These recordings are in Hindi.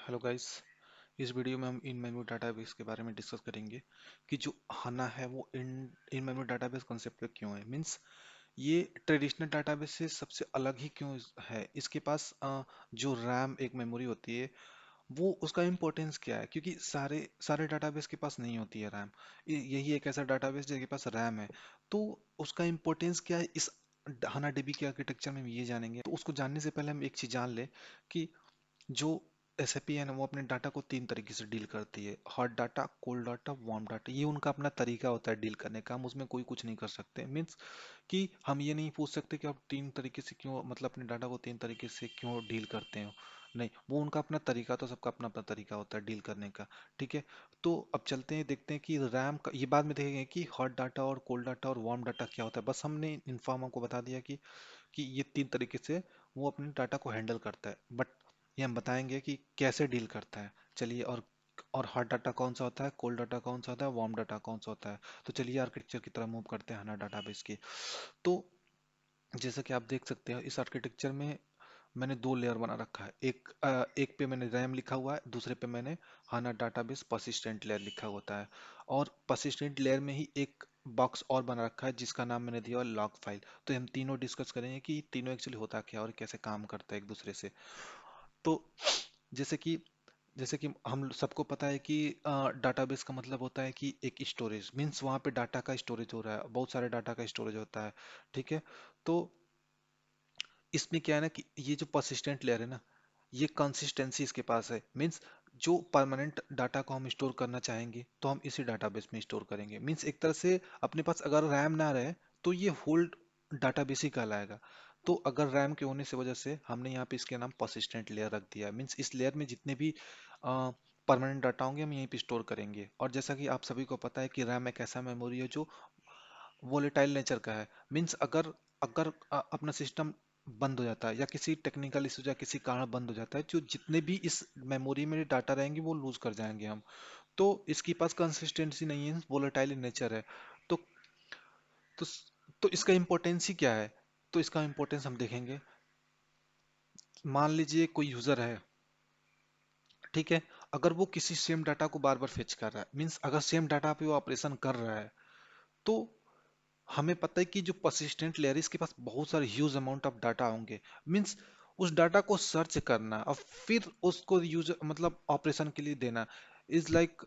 Hello guys. इस वीडियो में हम इन मेमोरी डाटाबेस के बारे में डिस्कस करेंगे कि जो हाना है वो इन मेमोरी डाटाबेस कॉन्सेप्ट पे क्यों है। मींस ये ट्रेडिशनल डाटाबेस से सबसे अलग ही क्यों है। इसके पास जो रैम एक मेमोरी होती है वो उसका इम्पोर्टेंस क्या है, क्योंकि सारे सारे डाटाबेस के पास नहीं होती है रैम। यही एक ऐसा डाटाबेस जिसके पास रैम है, तो उसका इम्पोर्टेंस क्या है इस हाना डीबी के आर्किटेक्चर में हम ये जानेंगे। तो उसको जानने से पहले हम एक चीज जान ले कि जो एसएपी है ना वो अपने डाटा को तीन तरीके से डील करती है: hot data, cold data, warm data. ये उनका अपना तरीका होता है डील करने का, हम उसमें कोई कुछ नहीं कर सकते। मीन्स कि हम ये नहीं पूछ सकते कि आप तीन तरीके से क्यों, मतलब अपने डाटा को तीन तरीके से क्यों डील करते हो। नहीं, वो उनका अपना तरीका, तो सबका अपना अपना तरीका होता है डील करने का। ठीक है। तो अब चलते हैं, देखते हैं कि रैम का ये बाद में देखेंगे कि हॉट डाटा और कोल्ड डाटा और वार्म डाटा क्या होता है। बस हमने इन्फॉर्म आपको बता दिया कि ये तीन तरीके से वो अपने डाटा को हैंडल करता है, बट ये हम बताएंगे कि कैसे डील करता है। चलिए, और हॉट डाटा कौन सा होता है, कोल्ड डाटा कौन सा होता है, वार्म डाटा कौन सा होता है। तो चलिए आर्किटेक्चर की तरफ मूव करते हैं हना डाटाबेस की। तो जैसा कि आप देख सकते हैं इस आर्किटेक्चर में मैंने दो लेयर बना रखा है। एक पे मैंने रैम लिखा हुआ है, दूसरे पे मैंने हाना डाटाबेस पर्सिस्टेंट लेयर लिखा होता है। और पर्सिस्टेंट लेयर में ही एक बॉक्स और बना रखा है जिसका नाम मैंने दिया लॉग फाइल। तो हम तीनों डिस्कस करेंगे कि तीनों एक्चुअली होता क्या और कैसे काम करता है एक दूसरे से। तो जैसे कि जैसे कि हम सबको पता है कि डाटाबेस का मतलब होता है कि एक स्टोरेज, मीन्स वहाँ पे डाटा का स्टोरेज हो रहा है, बहुत सारे डाटा का स्टोरेज होता है। ठीक है। तो इसमें क्या है ना कि ये जो परसिस्टेंट लेयर है ना, ये कंसिस्टेंसी इसके पास है। मीन्स जो परमानेंट डाटा को हम स्टोर करना चाहेंगे तो हम इसी डाटाबेस में स्टोर करेंगे। मीन्स एक तरह से अपने पास अगर रैम ना रहे तो ये होल्ड डाटाबेस ही कहलाएगा। तो अगर रैम के होने से वजह से हमने यहाँ पे इसके नाम परसिस्टेंट लेयर रख दिया है। मीन्स इस लेयर में जितने भी परमानेंट डाटा होंगे हम यहीं पे स्टोर करेंगे। और जैसा कि आप सभी को पता है कि रैम एक ऐसा मेमोरी है जो वोलेटाइल नेचर का है। मीन्स अगर अगर अपना सिस्टम बंद हो जाता है या किसी टेक्निकल इशू या किसी कारण बंद हो जाता है, जो जितने भी इस मेमोरी में डाटा रहेंगे वो लूज कर जाएंगे हम। तो इसके पास कंसिस्टेंसी नहीं है, वोलेटाइल इन नेचर है। तो तो तो इसका इम्पोर्टेंस ही क्या है। तो इसका इम्पोर्टेंस हम देखेंगे। मान लीजिए कोई यूजर है, ठीक है। अगर वो किसी सेम डाटा को बार बार फेच कर रहा है, मीन्स अगर सेम डाटा पे वो ऑपरेशन कर रहा है, तो हमें पता है कि जो परसिस्टेंट लेयर है इसके पास बहुत सारे ह्यूज अमाउंट ऑफ डाटा होंगे। मींस उस डाटा को सर्च करना और फिर उसको यूजर मतलब ऑपरेशन के लिए देना इज लाइक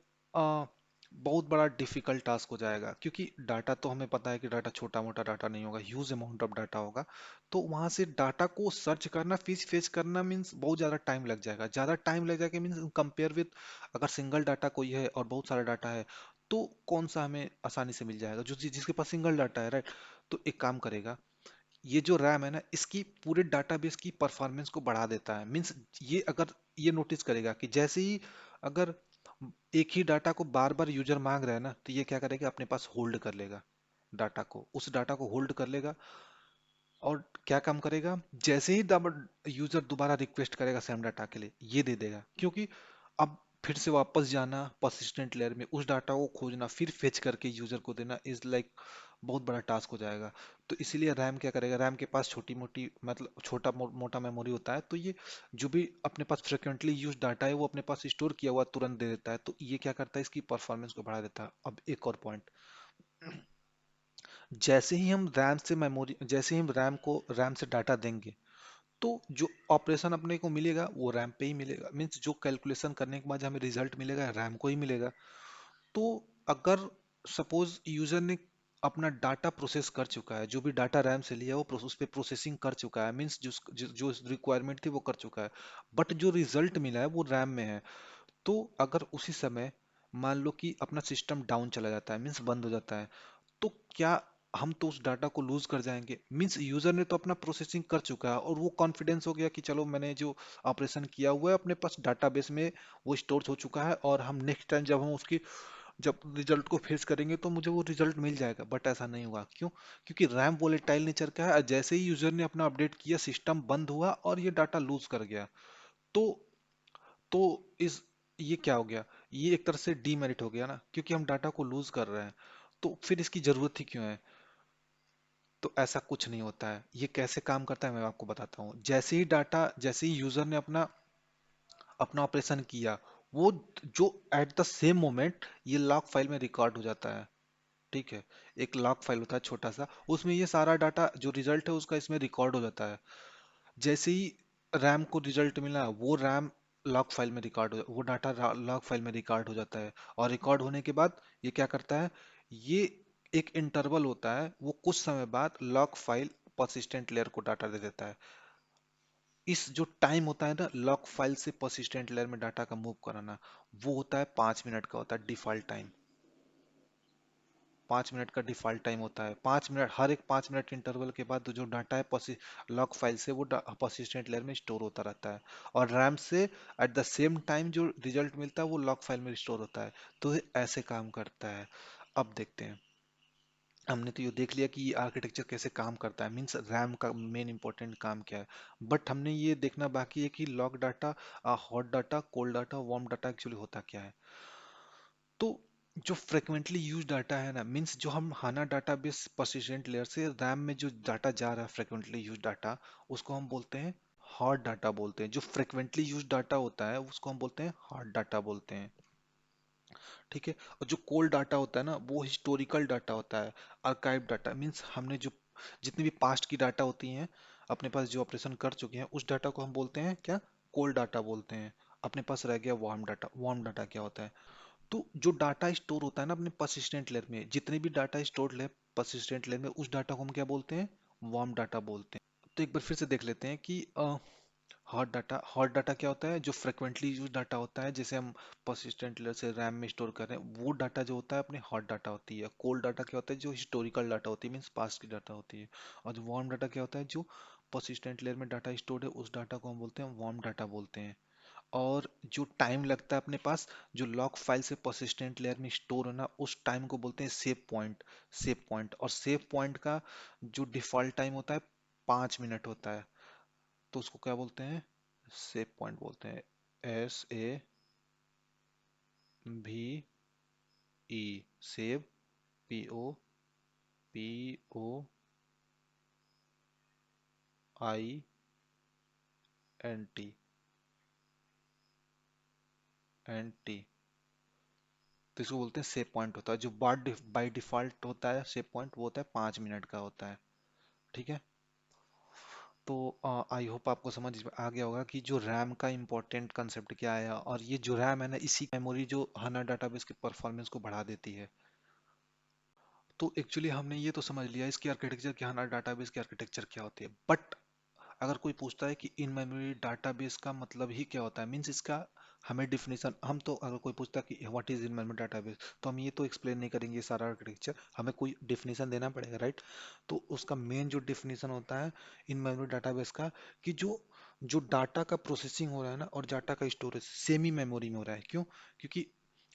बहुत बड़ा डिफिकल्ट टास्क हो जाएगा, क्योंकि डाटा तो हमें पता है कि डाटा छोटा मोटा डाटा नहीं होगा, ह्यूज अमाउंट ऑफ डाटा होगा। तो वहां से डाटा को सर्च करना, फिच फेच करना मीन्स बहुत ज्यादा टाइम लग जाएगा। ज्यादा टाइम लग जाएगा मीन्स कंपेयर विद अगर सिंगल डाटा कोई है और बहुत सारा डाटा है, तो कौन सा हमें आसानी से मिल जाएगा, जो जिसके पास सिंगल डाटा है, राइट। तो एक काम करेगा, ये जो रैम है ना इसकी पूरे डाटाबेस की परफॉर्मेंस को बढ़ा देता है। मींस ये अगर ये नोटिस करेगा कि जैसे ही अगर एक ही डाटा को बार बार यूजर मांग रहा है ना, तो ये क्या करेगा, अपने पास होल्ड कर लेगा डाटा को, उस डाटा को होल्ड कर लेगा। और क्या काम करेगा, जैसे ही यूजर दोबारा रिक्वेस्ट करेगा सेम डाटा के लिए, ये दे देगा। क्योंकि अब फिर से वापस जाना परसिस्टेंट लेयर में, उस डाटा को खोजना फिर फेच करके यूजर को देना इज लाइक बहुत बड़ा टास्क हो जाएगा। तो इसीलिए रैम क्या करेगा, रैम के पास छोटी मोटी मतलब छोटा मोटा मेमोरी होता है, तो ये जो भी अपने पास फ्रिक्वेंटली यूज डाटा है वो अपने पास स्टोर किया हुआ तुरंत दे देता है। तो ये क्या करता है, इसकी परफॉर्मेंस को बढ़ा देता है। अब एक और पॉइंट, जैसे ही हम रैम से डाटा देंगे, तो जो ऑपरेशन अपने को मिलेगा वो रैम पे ही मिलेगा। मीन्स जो कैलकुलेशन करने के बाद हमें रिजल्ट मिलेगा रैम को ही मिलेगा। तो अगर सपोज यूजर ने अपना डाटा प्रोसेस कर चुका है, जो भी डाटा रैम से लिया वो उस पे प्रोसेसिंग कर चुका है, मीन्स जो रिक्वायरमेंट थी वो कर चुका है, बट जो रिजल्ट मिला है वो रैम में है। तो अगर उसी समय मान लो कि अपना सिस्टम डाउन चला जाता है, मीन्स बंद हो जाता है, तो क्या हम तो उस डाटा को लूज कर जाएंगे। मीन्स यूजर ने तो अपना प्रोसेसिंग कर चुका है और वो कॉन्फिडेंस हो गया कि चलो मैंने जो ऑपरेशन किया हुआ है अपने पास डाटाबेस में वो स्टोर हो चुका है, और हम नेक्स्ट टाइम जब रिजल्ट को फेस करेंगे तो मुझे वो रिजल्ट मिल जाएगा। बट ऐसा नहीं हुआ, क्यों? क्योंकि रैम वोलेटाइल नेचर का है, और जैसे ही यूजर ने अपना अपडेट किया सिस्टम बंद हुआ और ये डाटा लूज कर गया। तो तो इस ये क्या हो गया, ये एक तरह से डीमेरिट हो गया ना, क्योंकि हम डाटा को लूज कर रहे हैं। तो फिर इसकी जरूरत ही क्यों है। तो ऐसा कुछ नहीं होता है। ये कैसे काम करता है मैं आपको बताता हूँ। जैसे ही यूजर ने अपना अपना ऑपरेशन किया, वो जो एट द सेम मोमेंट ये लॉग फाइल में रिकॉर्ड हो जाता है। ठीक है, एक लॉग फाइल होता है छोटा सा, उसमें ये सारा डाटा जो रिजल्ट है उसका इसमें रिकॉर्ड हो जाता है। जैसे ही रैम को रिजल्ट मिला, वो रैम लॉग फाइल में रिकॉर्ड हो, वो डाटा लॉग फाइल में रिकॉर्ड हो जाता है। और रिकॉर्ड होने के बाद ये क्या करता है, ये एक इंटरवल होता है, वो कुछ समय बाद लॉग फाइल पर्सिस्टेंट लेयर को डाटा दे देता है। इस जो टाइम होता है ना लॉग फाइल से पर्सिस्टेंट लेयर में डाटा का मूव कराना, वो होता है 5 मिनट का, होता है डिफॉल्ट टाइम। 5 मिनट का डिफॉल्ट टाइम होता है। 5 मिनट, हर एक 5 मिनट इंटरवल के बाद जो डाटा है लॉग फाइल से वो पर्सिस्टेंट लेयर में स्टोर होता रहता है। और रैम से एट द सेम टाइम जो रिजल्ट मिलता है वो लॉग फाइल में स्टोर होता है। तो ये ऐसे काम करता है। अब देखते हैं, हमने तो ये देख लिया कि ये आर्किटेक्चर कैसे काम करता है, मींस रैम का मेन इंपॉर्टेंट काम क्या है। बट हमने ये देखना बाकी है कि log data, hot data, cold data, warm data actually होता क्या है। तो जो फ्रिक्वेंटली यूज डाटा है ना, मींस जो हम हाना डाटाबेस पर्सिस्टेंट लेयर से रैम में जो डाटा जा रहा है फ्रिक्वेंटली यूज डाटा, उसको हम बोलते हैं हॉट डाटा बोलते हैं। जो फ्रिक्वेंटली यूज डाटा होता है उसको हम बोलते हैं हॉट डाटा बोलते हैं। ठीक है। और जो कोल्ड डाटा होता है ना वो हिस्टोरिकल डाटा होता है। आर्काइव डाटा मींस हमने जो जितनी भी पास्ट की डाटा होती हैं अपने पास, जो ऑपरेशन कर चुके हैं, उस डाटा को हम बोलते हैं क्या, कोल्ड डाटा बोलते हैं। अपने पास रह गया वार्म डाटा। वार्म डाटा क्या होता है, तो जो डाटा स्टोर होता है ना अपने पर्सिस्टेंट लेयर में, जितने भी डाटा स्टोर है पर्सिस्टेंट लेयर में, उस डाटा को हम क्या बोलते हैं, वार्म डाटा बोलते हैं। तो एक बार फिर से देख लेते हैं कि हॉट डाटा क्या होता है, जो फ्रिक्वेंटली यूज डाटा होता है, जैसे हम पर्सिस्टेंट लेयर से रैम में स्टोर कर रहे हैं, वो डाटा जो होता है अपने हॉट डाटा होती है। कोल्ड डाटा क्या होता है, जो हिस्टोरिकल डाटा होती है, मीन्स पास्ट की डाटा होती है। और जो वार्म डाटा क्या होता है, जो पर्सिस्टेंट लेयर में डाटा स्टोर है, उस डाटा को हम बोलते हैं वार्म डाटा बोलते हैं। और जो टाइम लगता है अपने पास, जो लॉग फाइल से पर्सिस्टेंट लेयर में स्टोर होना, उस टाइम को बोलते हैं सेव पॉइंट। सेव पॉइंट, और सेव पॉइंट का जो डिफॉल्ट टाइम होता है 5 मिनट होता है। तो उसको क्या बोलते हैं, सेव पॉइंट बोलते हैं। SAVE, सेव, POINT, तो इसको बोलते हैं सेव पॉइंट होता है। जो बाय डिफॉल्ट होता है सेव पॉइंट, वो होता है 5 मिनट का होता है। ठीक है। तो आई होप आपको समझ में आ गया होगा कि जो रैम का इंपॉर्टेंट कंसेप्ट क्या है, और ये जो रैम है ना, इसी मेमोरी जो हाना डाटाबेस के परफॉर्मेंस को बढ़ा देती है। तो एक्चुअली हमने ये तो समझ लिया इसकी आर्किटेक्चर, क्या हाना डाटाबेस की आर्किटेक्चर क्या होती है। बट अगर कोई पूछता है कि इन मेमोरी डाटाबेस का मतलब ही क्या होता है, मींस इसका हमें डिफिनेशन, हम तो अगर कोई पूछता है कि what is in memory database, तो हम ये तो एक्सप्लेन नहीं करेंगे सारा आर्किटेक्चर, हमें कोई डिफिनेशन देना पड़ेगा, राइट। तो उसका मेन जो डिफिनेशन होता है इन मेमोरी डाटाबेस का, कि जो जो डाटा का प्रोसेसिंग हो रहा है ना और डाटा का स्टोरेज सेम ही मेमोरी में हो रहा है। क्यों, क्योंकि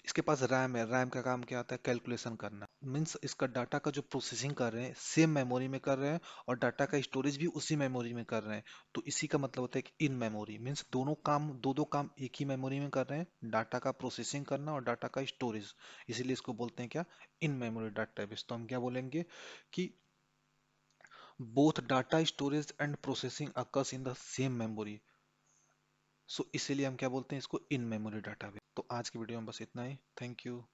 इसके पास रैम है। रैम का काम क्या आता है, कैलकुलेशन करना। मीन्स इसका डाटा का जो प्रोसेसिंग कर रहे हैं सेम मेमोरी में कर रहे हैं, और डाटा का स्टोरेज भी उसी मेमोरी में कर रहे हैं। तो इसी का मतलब होता है कि इन मेमोरी मीन्स दोनों काम, दो दो काम एक ही मेमोरी में कर रहे हैं, डाटा का प्रोसेसिंग करना और डाटा का स्टोरेज। इसीलिए इसको बोलते हैं क्या, इन मेमोरी डाटाबेस। तो हम क्या बोलेंगे कि both data storage and processing occurs in the same memory. So इसीलिए हम क्या बोलते हैं इसको, इन मेमोरी डाटाबेस। तो आज की वीडियो में बस इतना ही। Thank you.